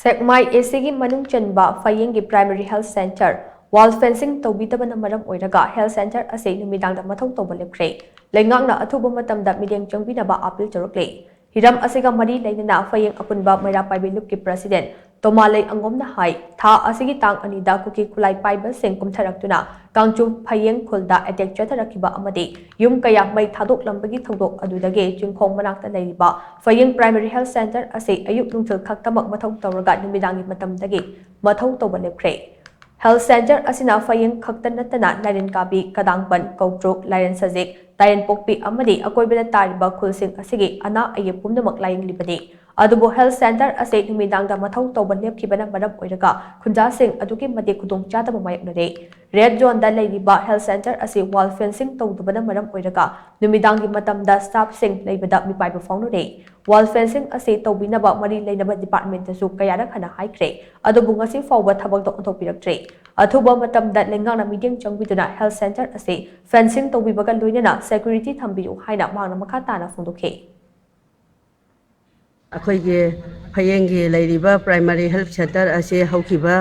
Sekmai AC gi manung chanba Phayeng gi primary health center wall fencing Toubidabana maram oiraga health center ase Numidang Da Mathou Touba Lepkhre Leingak na athuba matamda Mityeng changbinaba appeal tourakli hiram asega mari leina Phayeng apunba maira paibe loop ki president Tomalei angomna hai tha asigi tang anida kuki kulai paiba sing kumtharaktuna kangchu Phayeng khulda attack chatharakiba amadi yum kaya mai thadok lambagi thodok adudage chungkhong manakta leiba Phayeng primary health center ase ayuk nungthil khaktamak mathau tawraga numidangi matamdagi Mathou Touba Lepkhre health center asina Phayeng khaktan natana Lairen kabi kadangban kautruk Lairen sajik Tairen pokpi amadi akoibada tariba khulsing asigi ana aye pumnamak laing libadi adubo health center ase Numidang Da Mathou Touba Lepkhibana maram oiraga khunjasing aduki mate khudong chadaba mayaknare red zone da leiriba health center ase wall fencing tawdubana maram oiraga numidangi matamda staff sing leibada mipaiba faunure wall fencing ase tawbinaba mari leinaba department su kayara khana haikre adubu ngasi fawba thabak do onthopiraktre athuba matamda Leingak na Mityeng changbiduna health center ase fencing tawbibaga loinana security thambiru haina mangna makha tana phungdokhe अखोइगे फयेंगे लेरिबा primary health centre असे हौखिबा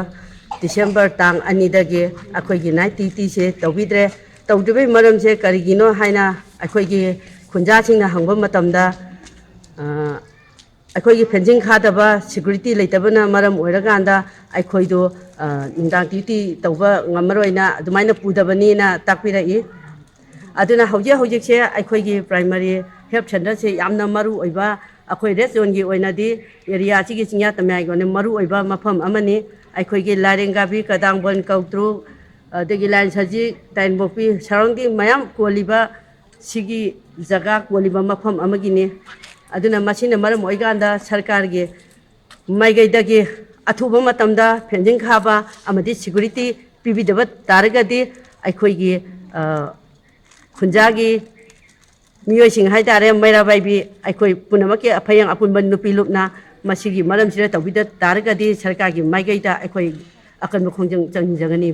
दिसंबर तांग अनिदगे अखोइगे नाइटीटी से तौबिद्रे तौदबे मरम से करिगिनो हाइना अखोइगे खुंजासिंगना हंगबा मतमदा अखोइगे fencing खादबा security लेतबना मरम ओइरगांदा अखोइदो नुंदांग ड्यूटी तौबा ngमरोइना अदुमाइना पुदबनीना ताकपिरई अदुना हौजे हौजे से अखोइगे प्राइमरी हेल्थ सेंटर से यामना मरु ओइबा अखोई रेड जोन की ओइनादी एरिया की चिंया तमाय गोने मरु ओइबा मफम अमनी अखोइगे लारेंगाबी कदांगबन कौत्रु अदगी लाइन सजी टाइनबोपी सराउंडिंग मयाम कोलिबा सिगी जगह कोलिबा मफम अमगिने अदुना मसिना मरम ओइगांदा सरकार गे माइगैदगी अथुबा मतमदा फेंजिंग खाबा अमदी सिक्युरिटी पिबिदब तारगदी अखोइगे खुंजागी मियोइसिंग हाइतारे मैराबाइबी अखोइ पुनमके अफयंग अपुनबन नुपी लुपना मसिगी मरम सिरा तौबिद तारगदी सरकार की माइगैदा अखोइ अकन खोंजंग चंजंगनी